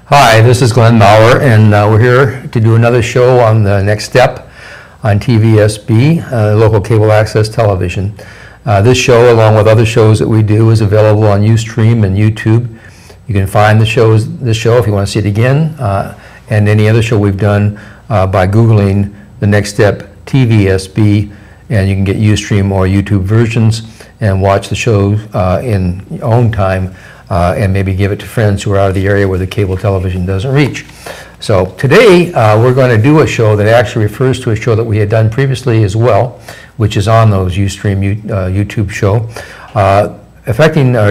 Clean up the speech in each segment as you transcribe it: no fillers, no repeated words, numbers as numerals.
Hi, this is Glenn Maurer, and we're here to do another show on the next step on TVSB, local cable access television. This show, along with other shows that we do, is available on Ustream and YouTube. You can find this show if you want to see it again, and any other show we've done by Googling the next step TVSB, and you can get Ustream or YouTube versions and watch the show in your own time. And maybe give it to friends who are out of the area where the cable television doesn't reach. So today we're going to do a show that actually refers to a show that we had done previously as well, which is on those Ustream YouTube show,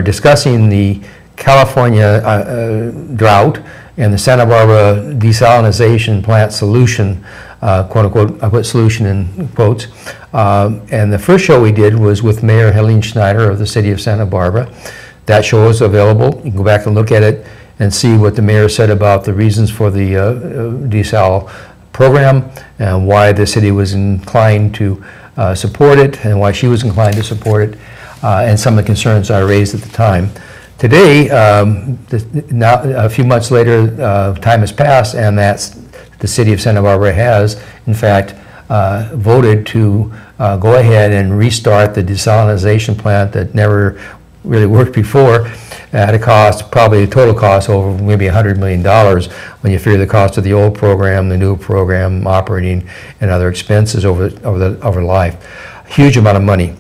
discussing the California drought and the Santa Barbara desalinization plant solution, quote unquote, I put solution in quotes. And the first show we did was with Mayor Helene Schneider of the city of Santa Barbara. That show is available. You can go back and look at it and see what the mayor said about the reasons for the Desal program and why the city was inclined to support it and why she was inclined to support it, and some of the concerns I raised at the time. Today, now a few months later, time has passed, and the city of Santa Barbara has, in fact, voted to go ahead and restart the desalinization plant that never really worked before at a cost, probably a total cost over maybe $100 million when you figure the cost of the old program, the new program, operating, and other expenses over life. Huge amount of money.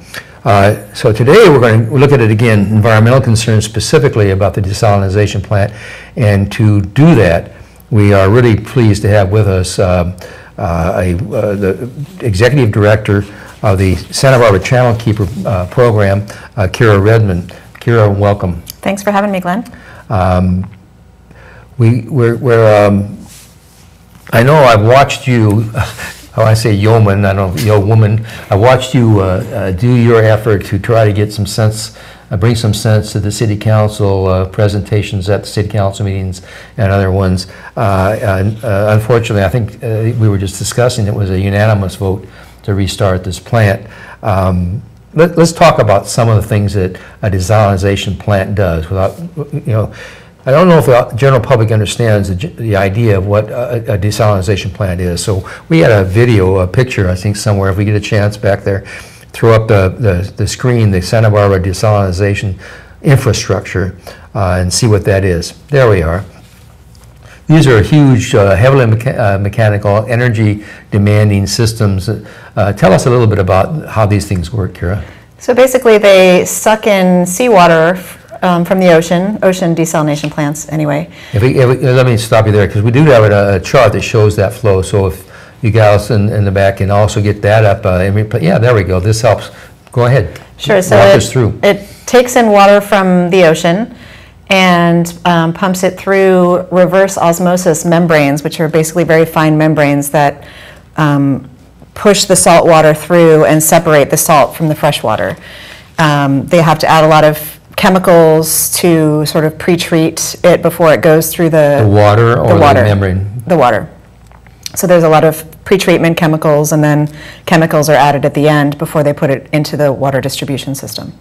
So today we're going to look at it again, environmental concerns specifically about the desalinization plant, and to do that we are really pleased to have with us the executive director of the Santa Barbara Channel Keeper program, Kira Redmond. Kira, welcome. Thanks for having me, Glenn. I know I've watched you, I say yeoman, I don't know, yo woman, I watched you do your effort to try to get some sense, bring some sense to the city council presentations at the city council meetings and other ones. Unfortunately, I think we were just discussing it was a unanimous vote to restart this plant. Let's talk about some of the things that a desalinization plant does. Without, I don't know if the general public understands the idea of what a desalinization plant is. So we had a video, a picture, I think somewhere. If we get a chance back there, throw up the screen, the Santa Barbara desalinization infrastructure, and see what that is. There we are. These are huge, heavily mechanical, energy-demanding systems. Tell us a little bit about how these things work, Kira. So basically they suck in seawater from the ocean desalination plants anyway. Let me stop you there, because we do have a chart that shows that flow. So if you guys in the back can also get that up. Yeah, there we go. This helps. Go ahead. Sure. So walk us through. It takes in water from the ocean and pumps it through reverse osmosis membranes, which are basically very fine membranes that push the salt water through and separate the salt from the fresh water. They have to add a lot of chemicals to sort of pre-treat it before it goes through the water or the membrane? The water. So there's a lot of pre-treatment chemicals, and then chemicals are added at the end before they put it into the water distribution system.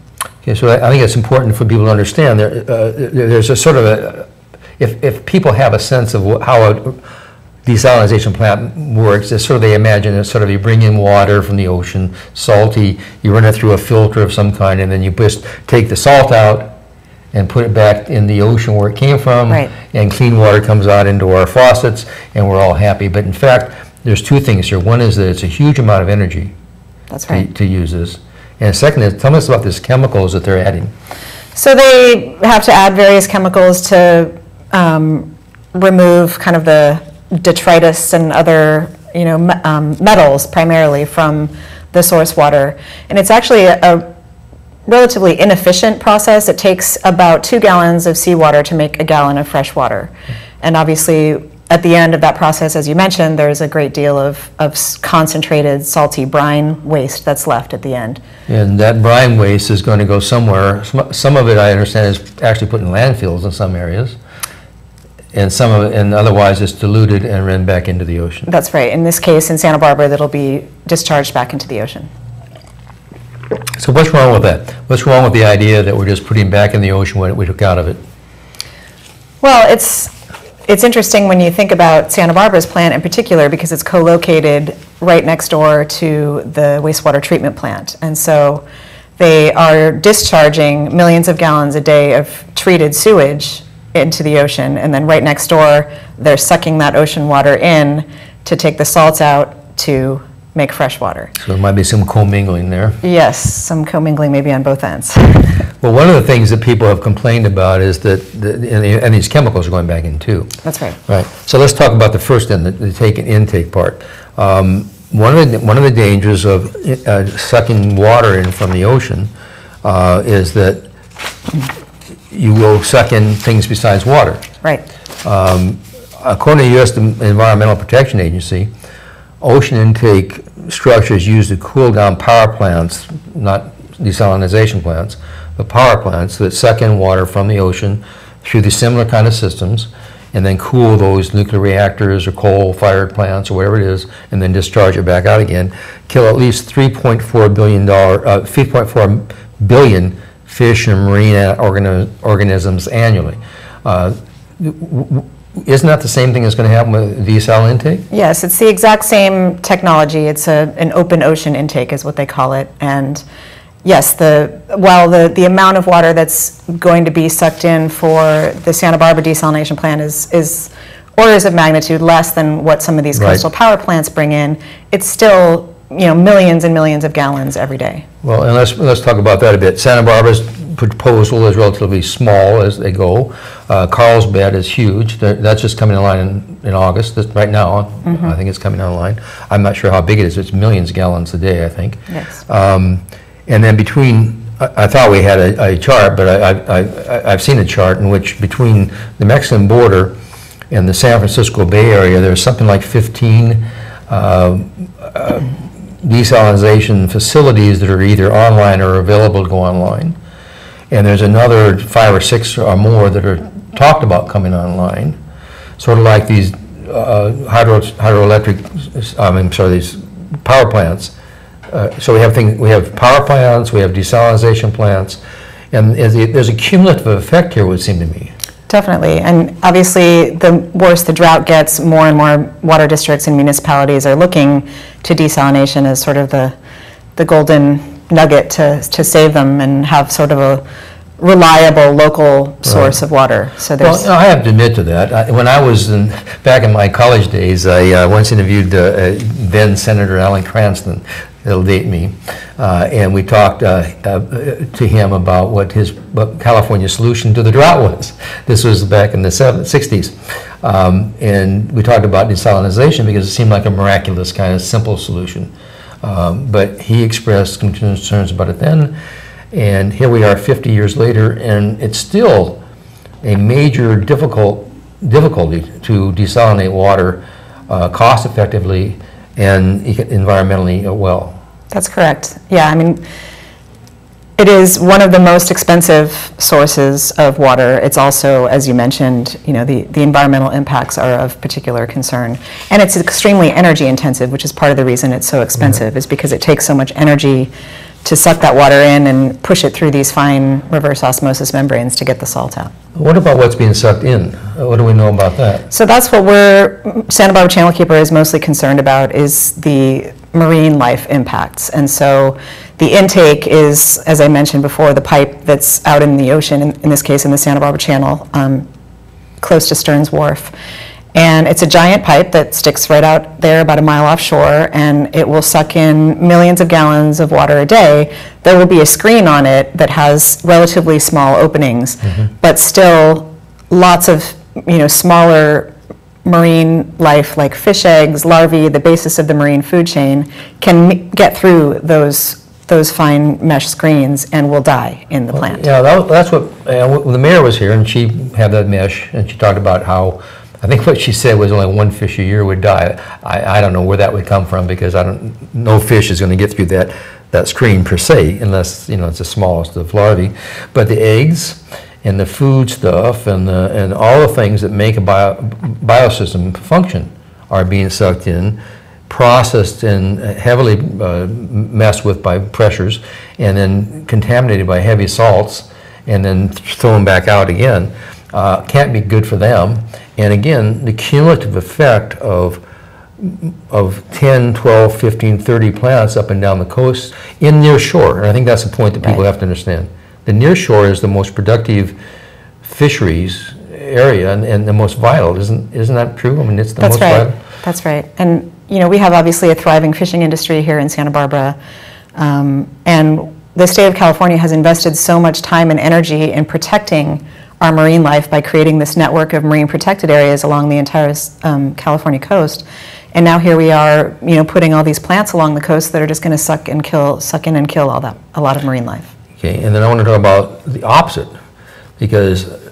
Okay, so I think it's important for people to understand there's a sort of if people have a sense of how a desalinization plant works, it's sort of they imagine it's sort of you bring in water from the ocean, salty, you run it through a filter of some kind, and then you just take the salt out and put it back in the ocean where it came from, right. And clean water comes out into our faucets, and we're all happy. But in fact, there's two things here. One is that it's a huge amount of energy. That's right. to use this. And second is, tell us about these chemicals that they're adding. So they have to add various chemicals to remove kind of the detritus and other metals primarily from the source water. And it's actually a relatively inefficient process. It takes about 2 gallons of seawater to make a gallon of fresh water. And obviously at the end of that process, as you mentioned, there's a great deal of concentrated salty brine waste that's left at the end. And that brine waste is going to go somewhere. Some of it, I understand, is actually put in landfills in some areas. And some of it, and otherwise it's diluted and run back into the ocean. That's right. In this case, in Santa Barbara, that'll be discharged back into the ocean. So what's wrong with that? What's wrong with the idea that we're just putting back in the ocean what we took out of it? Well, it's it's interesting when you think about Santa Barbara's plant in particular, because it's co-located right next door to the wastewater treatment plant. And so they are discharging millions of gallons a day of treated sewage into the ocean, and then right next door, they're sucking that ocean water in to take the salts out to make fresh water. So there might be some commingling there. Yes, some commingling maybe on both ends. Well, one of the things that people have complained about is that, and these chemicals are going back in too. That's right. Right. So let's talk about the first end, the take and intake part. One of the dangers of sucking water in from the ocean is that you will suck in things besides water. Right. According to the U.S. Environmental Protection Agency, ocean intake structures used to cool down power plants, not desalination plants, but power plants that suck in water from the ocean through the similar kind of systems and then cool those nuclear reactors or coal-fired plants or whatever it is and then discharge it back out again, kill at least 3.4 billion fish and marine organisms annually. Isn't that the same thing that's going to happen with desal intake? Yes, it's the exact same technology. It's an open ocean intake is what they call it. And yes, while the amount of water that's going to be sucked in for the Santa Barbara desalination plant is orders of magnitude less than what some of these coastal power plants bring in, it's still millions and millions of gallons every day. Well, and let's talk about that a bit. Santa Barbara's proposal is relatively small as they go. Carlsbad is huge. That's just coming online in August. Right now, I think it's coming online. I'm not sure how big it is. It's millions of gallons a day, I think. Yes. And then between, I thought we had a chart, but I've seen a chart in which between the Mexican border and the San Francisco Bay Area, there's something like 15 desalination facilities that are either online or available to go online. And there's another 5 or 6 or more that are talked about coming online, sort of like these these power plants. So we have power plants, we have desalination plants, and there's a cumulative effect here, it would seem to me. Definitely, and obviously the worse the drought gets, more and more water districts and municipalities are looking to desalination as sort of the golden nugget to save them and have sort of a reliable local source of water. So there's. Well, I have to admit to that. When I was back in my college days, I once interviewed then Senator Alan Cranston. It'll date me, and we talked to him about what California's solution to the drought was. This was back in the 60s, and we talked about desalination because it seemed like a miraculous kind of simple solution. But he expressed concerns about it then, and here we are 50 years later, and it's still a major difficulty to desalinate water cost effectively and environmentally well. That's correct. Yeah, I mean, it is one of the most expensive sources of water. It's also, as you mentioned, the environmental impacts are of particular concern. And it's extremely energy intensive, which is part of the reason it's so expensive, is because it takes so much energy to suck that water in and push it through these fine reverse osmosis membranes to get the salt out. What about what's being sucked in? What do we know about that? So that's what Santa Barbara Channel Keeper is mostly concerned about, is the marine life impacts. And so the intake is, as I mentioned before, the pipe that's out in the ocean, in this case in the Santa Barbara Channel, close to Stearns Wharf. And it's a giant pipe that sticks right out there about a mile offshore, and it will suck in millions of gallons of water a day. There will be a screen on it that has relatively small openings, but still lots of smaller marine life like fish eggs, larvae, the basis of the marine food chain, can get through those fine mesh screens and will die in the plant. Yeah, that's what the mayor was here, and she had that mesh, and she talked about how, I think what she said was only 1 fish a year would die. I don't know where that would come from, because no fish is going to get through that screen per se, unless it's the smallest of larvae. But the eggs and the food stuff and all the things that make a biosystem function are being sucked in, processed and heavily messed with by pressures, and then contaminated by heavy salts, and then thrown back out again. can't be good for them. And again, the cumulative effect of 10, 12, 15, 30 plants up and down the coast in near shore, and I think that's the point that people have to understand. The near shore is the most productive fisheries area and the most vital. Isn't that true? I mean, it's the most vital. That's right. And we have obviously a thriving fishing industry here in Santa Barbara, and the state of California has invested so much time and energy in protecting our marine life by creating this network of marine protected areas along the entire California coast. And now here we are, putting all these plants along the coast that are just going to suck in and kill a lot of marine life. Okay, and then I want to talk about the opposite, because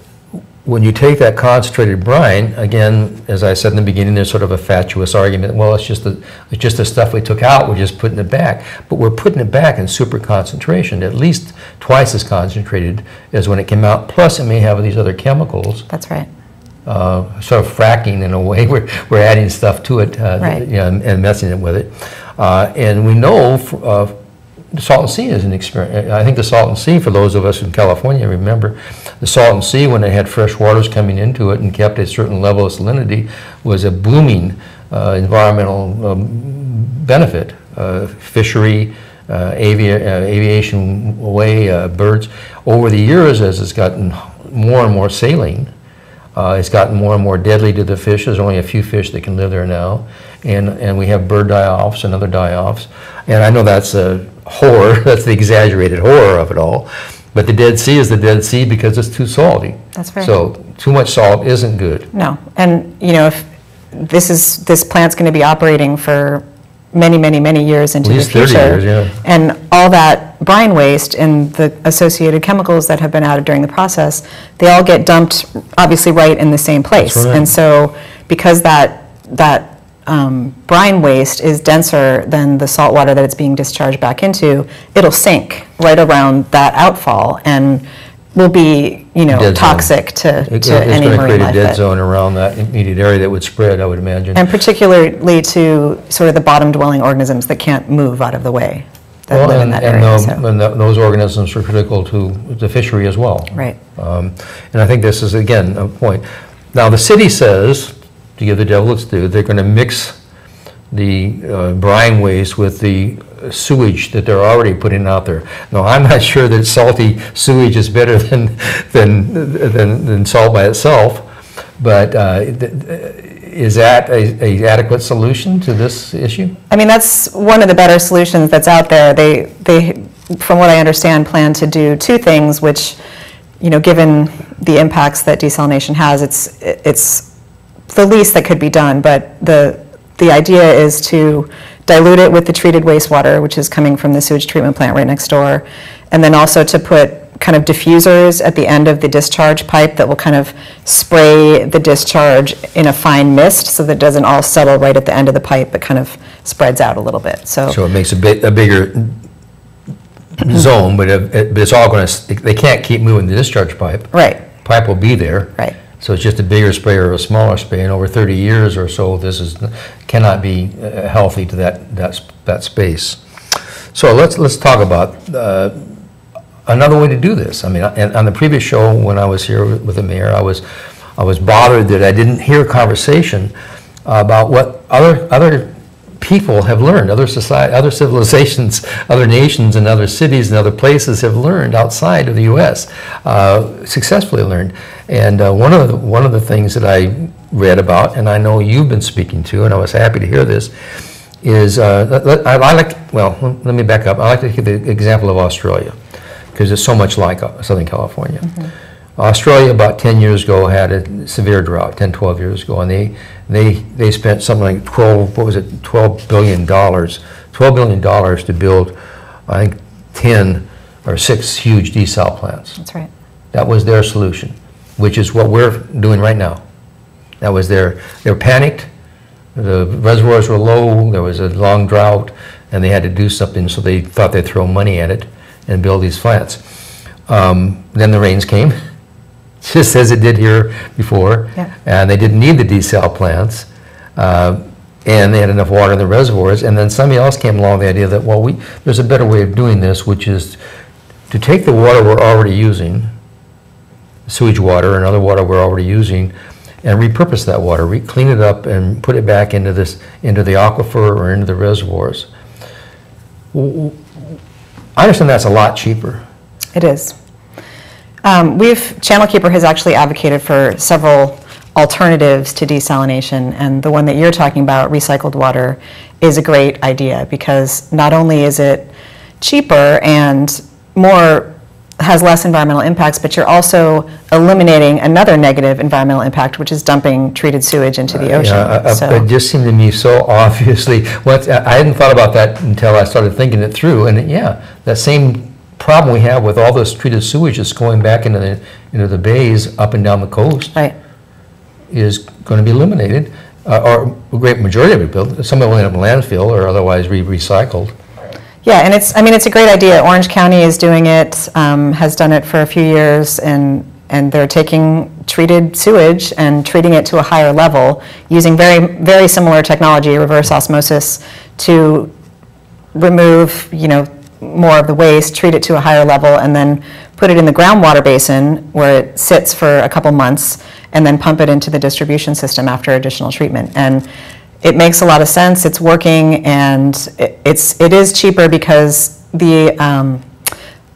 when you take that concentrated brine, again, as I said in the beginning, there's sort of a fatuous argument. Well, it's just the stuff we took out. We're just putting it back, but we're putting it back in super concentration, at least twice as concentrated as when it came out. Plus, it may have these other chemicals. That's right. Sort of fracking in a way. We're adding stuff to it, and messing it with it. And we know the Salton Sea is an experience. I think the Salton Sea, for those of us in California, remember the Salton Sea, when it had fresh waters coming into it and kept a certain level of salinity, was a booming environmental benefit. Fishery, aviation away, birds. Over the years, as it's gotten more and more saline, it's gotten more and more deadly to the fish. There's only a few fish that can live there now. And we have bird die-offs and other die-offs. And I know that's a horror, that's the exaggerated horror of it all. But the Dead Sea is the Dead Sea because it's too salty. That's right. So too much salt isn't good. No. And, if this plant's going to be operating for many, many, many years into the future. At least 30 years, yeah. And all that brine waste and the associated chemicals that have been added during the process, they all get dumped obviously right in the same place. That's right. And so because that brine waste is denser than the salt water that it's being discharged back into, it'll sink right around that outfall and will be, toxic to any marine life. It's going to create a dead zone around that immediate area that would spread, I would imagine. And particularly to sort of the bottom-dwelling organisms that can't move out of the way, that live in that area. And those organisms are critical to the fishery as well. Right. And I think this is, again, a point. Now, the city says, to give the devil its due, they're going to mix the brine waste with the sewage that they're already putting out there. Now, I'm not sure that salty sewage is better than salt by itself, but is that a adequate solution to this issue? I mean, that's one of the better solutions that's out there. They, from what I understand, plan to do two things, which, given the impacts that desalination has, it's the least that could be done, but the idea is to dilute it with the treated wastewater, which is coming from the sewage treatment plant right next door, and then also to put kind of diffusers at the end of the discharge pipe that will kind of spray the discharge in a fine mist so that it doesn't all settle right at the end of the pipe, but kind of spreads out a little bit. So it makes a bigger zone, but it's all going to, they can't keep moving the discharge pipe. Right. Pipe will be there. Right. So it's just a bigger spray or a smaller spray, and over 30 years or so, this cannot be healthy to that space. So let's talk about another way to do this. I mean, and on the previous show when I was here with the mayor, I was bothered that I didn't hear conversation about what other people have learned, other civilizations, other nations, and other cities and other places have learned outside of the U.S. Successfully learned. And one of the things that I read about, and I know you've been speaking to, and I was happy to hear this, is let me back up. I like to give the example of Australia because it's so much like Southern California. Mm-hmm. Australia about 10 years ago had a severe drought, 10, 12 years ago, and they spent something like $12 billion to build, I think, 10 or 6 huge desal plants. That's right. That was their solution, which is what we're doing right now. That was they were panicked, the reservoirs were low, there was a long drought, and they had to do something, so they thought they'd throw money at it and build these plants. Then the rains came, just as it did here before, yeah. And they didn't need the desal plants, and they had enough water in the reservoirs, and then somebody else came along with the idea that, well, there's a better way of doing this, which is to take the water we're already using, sewage water and other water we're already using, and repurpose that water, clean it up, and put it back into the aquifer or into the reservoirs. I understand that's a lot cheaper. It is. Channel Keeper has actually advocated for several alternatives to desalination, and the one that you're talking about, recycled water, is a great idea because not only is it cheaper and has less environmental impacts, but you're also eliminating another negative environmental impact, which is dumping treated sewage into the ocean. It just seemed to me so obviously, I hadn't thought about that until I started thinking it through, and yeah, that same problem we have with all this treated sewage that's going back into the bays up and down the coast, right, is going to be eliminated, or a great majority of it, some of it will end up in landfill or otherwise recycled. Yeah, and it's a great idea. Orange County is doing it, has done it for a few years, and they're taking treated sewage and treating it to a higher level using very, very similar technology, reverse osmosis, to remove, more of the waste, treat it to a higher level, and then put it in the groundwater basin where it sits for a couple months, and then pump it into the distribution system after additional treatment. And it makes a lot of sense. It's working, and it is cheaper because the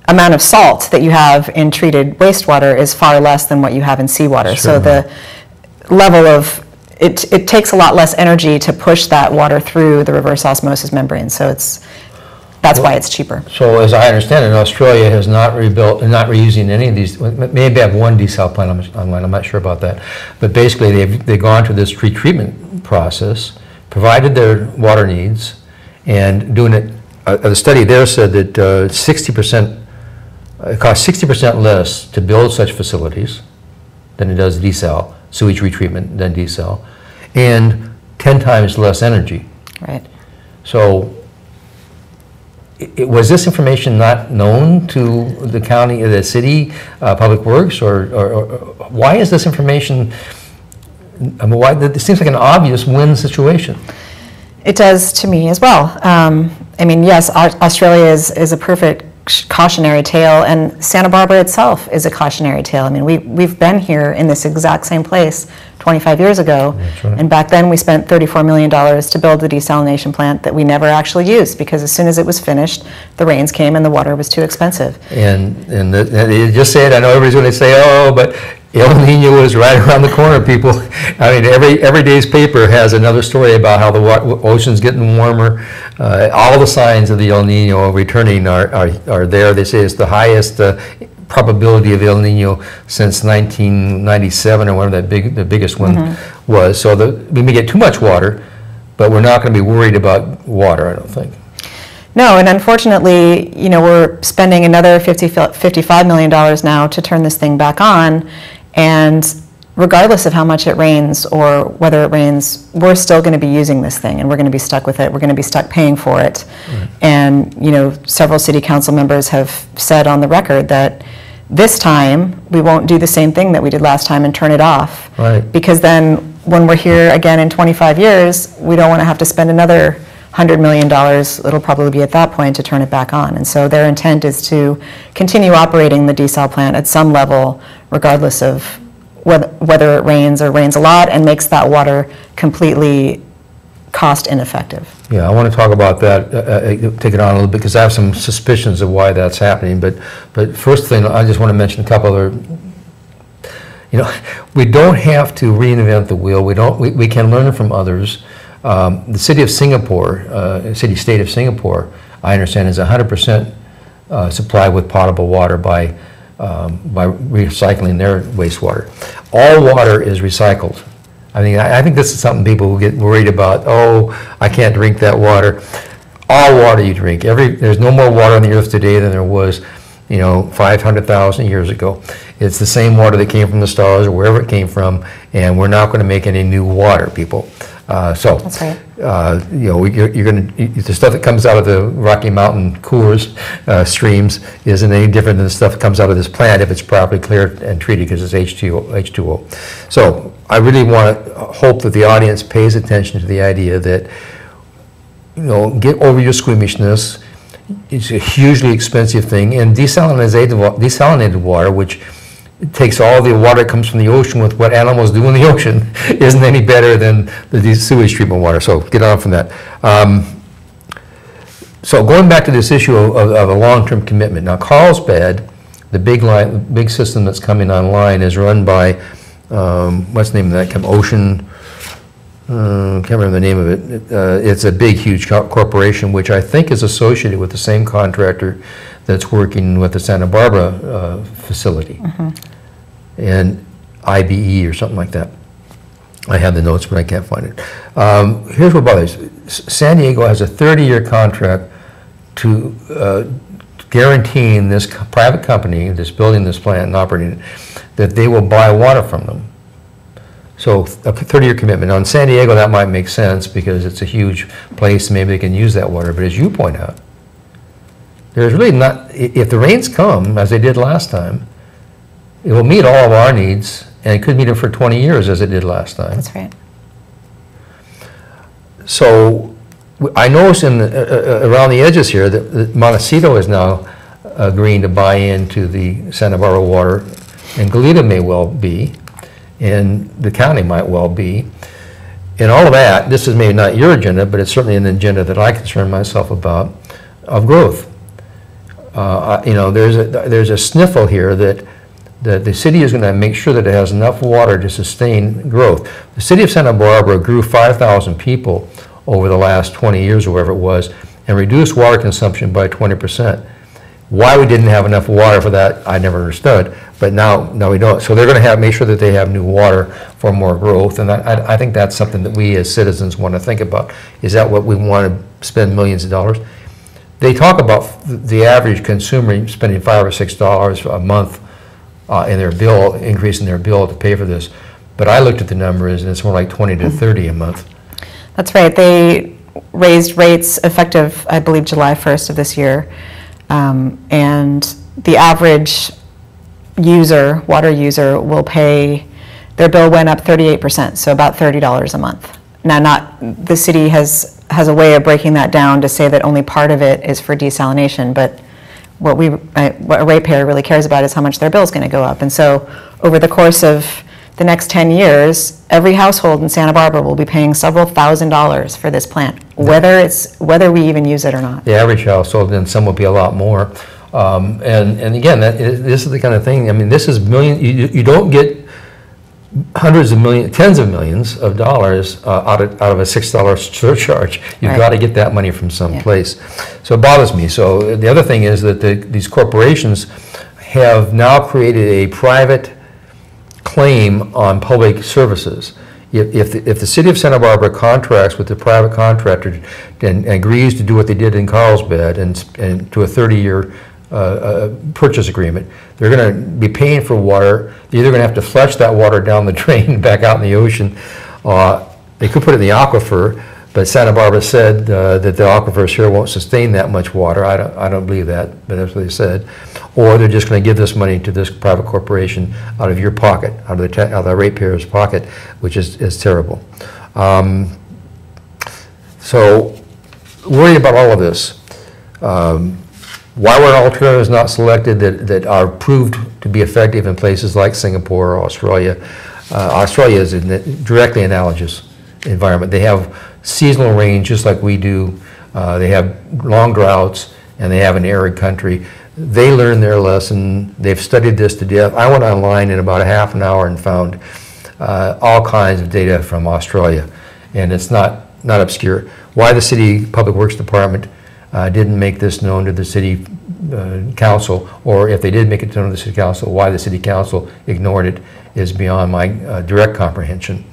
amount of salt that you have in treated wastewater is far less than what you have in seawater. Sure. So the level of it takes a lot less energy to push that water through the reverse osmosis membrane. So that's why it's cheaper. So as I understand it, Australia has not reusing any of these. Maybe have one desal plant online. I'm not sure about that. But basically, they've gone to this treatment process, provided their water needs, and doing it. The study there said that 60%. It costs 60% less to build such facilities than it does desal, sewage retreatment than desal, and 10 times less energy. Right. So. Was this information not known to the county, the city, Public Works, or why is this information? I mean, why? It seems like an obvious win situation. It does to me as well. I mean, yes, Australia is a perfect cautionary tale, and Santa Barbara itself is a cautionary tale. I mean, we've been here in this exact same place 25 years ago, that's right. And back then we spent $34 million to build the desalination plant that we never actually used because as soon as it was finished, the rains came and the water was too expensive. And you just said, I know everybody's going to say, oh, but El Nino is right around the corner, people. I mean, every day's paper has another story about how the ocean's getting warmer. All the signs of the El Nino returning are there. They say it's the highest probability of El Nino since 1997, or whatever the biggest one was. So we may get too much water, but we're not going to be worried about water, I don't think. No, and unfortunately, we're spending another $55 million now to turn this thing back on, and regardless of how much it rains or whether it rains, we're still going to be using this thing, and we're going to be stuck with it. We're going to be stuck paying for it. Right. And several city council members have said on the record that this time we won't do the same thing that we did last time and turn it off. Right. Because then when we're here again in 25 years, we don't want to have to spend another $100 million, it'll probably be at that point, to turn it back on. And so their intent is to continue operating the desal plant at some level, regardless of whether it rains or rains a lot, and makes that water completely cost ineffective. Yeah, I want to talk about that, take it on a little bit, because I have some suspicions of why that's happening. But first thing, I just want to mention a couple other. We don't have to reinvent the wheel. We can learn from others. The city of Singapore, city-state of Singapore, I understand, is 100% supplied with potable water by recycling their wastewater. All water is recycled. I think this is something people will get worried about. Oh, I can't drink that water. All water you drink. There's no more water on the earth today than there was, 500,000 years ago. It's the same water that came from the stars or wherever it came from, and we're not going to make any new water, people. That's right. You're going to the stuff that comes out of the Rocky Mountain coolers streams isn't any different than the stuff that comes out of this plant if it's properly cleared and treated, because it's H2O. So I really want to hope that the audience pays attention to the idea that get over your squeamishness. It's a hugely expensive thing, and desalinated water, which it takes all the water that comes from the ocean with what animals do in the ocean, isn't any better than the sewage treatment water. So get on from that. So going back to this issue of a long-term commitment. Now Carlsbad, the big system that's coming online, is run by, what's the name of that company? Ocean, can't remember the name of it. It's a big, huge corporation, which I think is associated with the same contractor that's working with the Santa Barbara facility, and IBE or something like that. I have the notes, but I can't find it. Here's what bothers. San Diego has a 30-year contract to guaranteeing this private company that's building this plant and operating it, that they will buy water from them. So a 30-year commitment. Now in San Diego that might make sense because it's a huge place, maybe they can use that water, but as you point out, there's really not, if the rains come, as they did last time, it will meet all of our needs, and it could meet them for 20 years as it did last time. That's right. So I noticed around the edges here that Montecito is now agreeing to buy into the Santa Barbara water, and Goleta may well be, and the county might well be. And all of that, this is maybe not your agenda, but it's certainly an agenda that I concern myself about, of growth. You know, there's a sniffle here that the city is going to make sure that it has enough water to sustain growth. The city of Santa Barbara grew 5,000 people over the last 20 years or whatever it was, and reduced water consumption by 20%. Why we didn't have enough water for that, I never understood, but now we don't. So they're going to make sure that they have new water for more growth, and I think that's something that we as citizens want to think about. Is that what we want to spend millions of dollars? They talk about the average consumer spending $5 or $6 a month in their bill, increasing their bill to pay for this. But I looked at the numbers, and it's more like 20 to 30 a month. That's right. They raised rates effective, I believe, July 1st of this year. And the average user, water user, will pay, their bill went up 38%, so about $30 a month. Now, the city has a way of breaking that down to say that only part of it is for desalination, but what a ratepayer really cares about is how much their bill is going to go up. And so over the course of the next 10 years, every household in Santa Barbara will be paying several $1,000s for this plant, whether we even use it or not. The average household, and some will be a lot more. And again, this is the kind of thing, I mean, this is millions, you don't get hundreds of millions, tens of millions of dollars out of a $6 surcharge. You've got to get that money from someplace. So it bothers me. So the other thing is that these corporations have now created a private claim on public services. If the city of Santa Barbara contracts with the private contractor and agrees to do what they did in Carlsbad and to a 30-year purchase agreement, they're going to be paying for water. They're either going to have to flush that water down the drain back out in the ocean. They could put it in the aquifer, but Santa Barbara said that the aquifers here won't sustain that much water. I don't believe that, but that's what they said. Or they're just going to give this money to this private corporation out of your pocket, out of the ratepayer's pocket, which is terrible. So worry about all of this. Why were alternatives not selected that are proved to be effective in places like Singapore or Australia? Australia is a directly analogous environment. They have seasonal rain just like we do. They have long droughts, and they have an arid country. They learned their lesson. They've studied this to death. I went online in about a half an hour and found all kinds of data from Australia, and it's not obscure. Why the city public works department didn't make this known to the city council, or if they did make it known to the city council, why the city council ignored it is beyond my direct comprehension.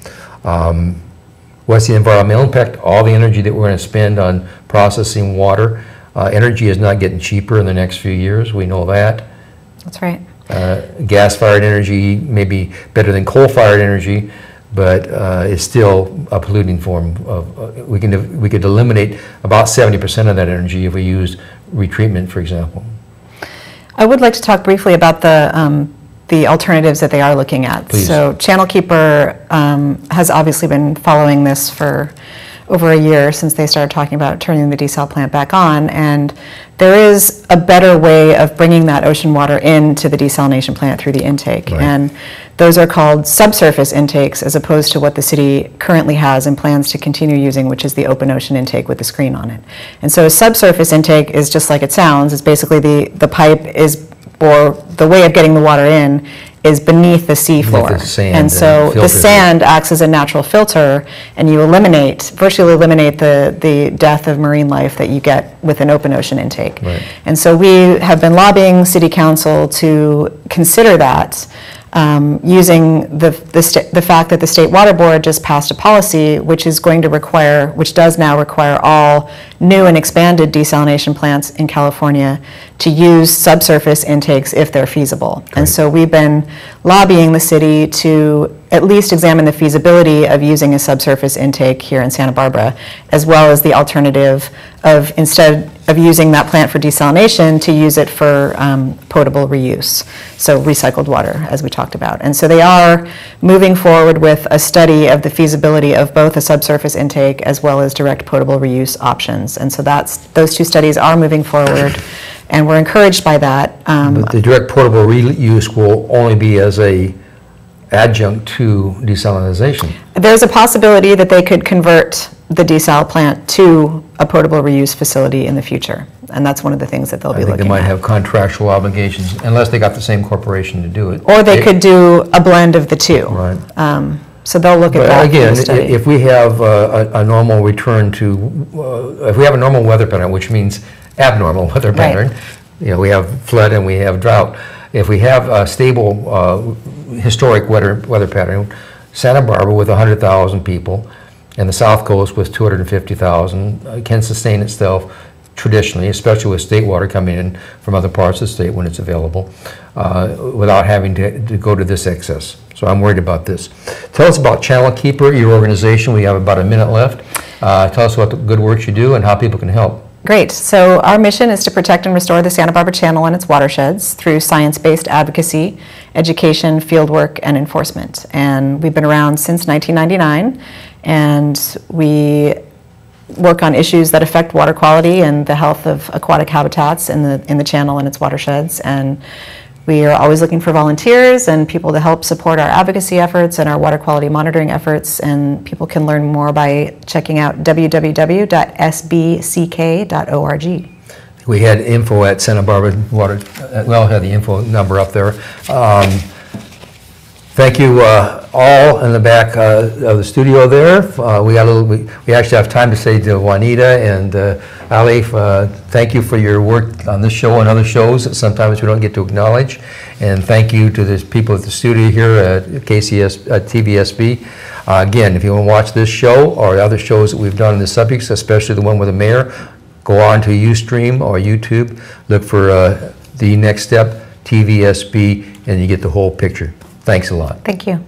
What's the environmental impact? All the energy that we're going to spend on processing water. Energy is not getting cheaper in the next few years. We know that. That's right. Gas-fired energy may be better than coal-fired energy, but it's still a polluting form of. We could eliminate about 70% of that energy if we used retreatment, for example. I would like to talk briefly about the alternatives that they are looking at. Please. So Channel Keeper has obviously been following this for over a year since they started talking about turning the desal plant back on, and there is a better way of bringing that ocean water into the desalination plant through the intake. Right. And those are called subsurface intakes, as opposed to what the city currently has and plans to continue using, which is the open ocean intake with the screen on it. And so a subsurface intake is just like it sounds. It's basically the pipe is, or the way of getting the water in is beneath the sea floor. And so the sand acts as a natural filter, and you virtually eliminate the death of marine life that you get with an open ocean intake. Right. And so we have been lobbying City Council to consider that, using the fact that the State Water Board just passed a policy which does now require all new and expanded desalination plants in California to use subsurface intakes if they're feasible. Great. And so we've been lobbying the city to at least examine the feasibility of using a subsurface intake here in Santa Barbara, as well as the alternative of, instead of using that plant for desalination, to use it for potable reuse, so recycled water, as we talked about. And so they are moving forward with a study of the feasibility of both a subsurface intake as well as direct potable reuse options. And so those two studies are moving forward, and we're encouraged by that. But the direct potable reuse will only be as a adjunct to desalination. There's a possibility that they could convert the desal plant to a potable reuse facility in the future, and that's one of the things that they'll be looking at. They might have contractual obligations, unless they got the same corporation to do it. Or they could do a blend of the two. Right. So they'll look at that. Again, if we have a normal return to, if we have a normal weather pattern, which means abnormal weather pattern, right. You know, we have flood and we have drought. If we have a stable historic weather pattern, Santa Barbara with 100,000 people and the South Coast with 250,000 can sustain itself traditionally, especially with state water coming in from other parts of the state when it's available, without having to go to this excess. So I'm worried about this. Tell us about Channel Keeper, your organization. We have about a minute left. Tell us about the good work you do and how people can help. Great. So our mission is to protect and restore the Santa Barbara Channel and its watersheds through science-based advocacy, education, fieldwork, and enforcement. And we've been around since 1999, and we work on issues that affect water quality and the health of aquatic habitats in the channel and its watersheds. And we are always looking for volunteers and people to help support our advocacy efforts and our water quality monitoring efforts. And people can learn more by checking out www.sbck.org. We had info at Santa Barbara Water, well, had the info number up there. Thank you all in the back of the studio there. We actually have time to say to Juanita and Ali, thank you for your work on this show and other shows that sometimes we don't get to acknowledge. And thank you to the people at the studio here at TVSB. Again, if you want to watch this show or other shows that we've done on the subjects, especially the one with the mayor, go on to Ustream or YouTube, look for The Next Step, TVSB, and you get the whole picture. Thanks a lot. Thank you.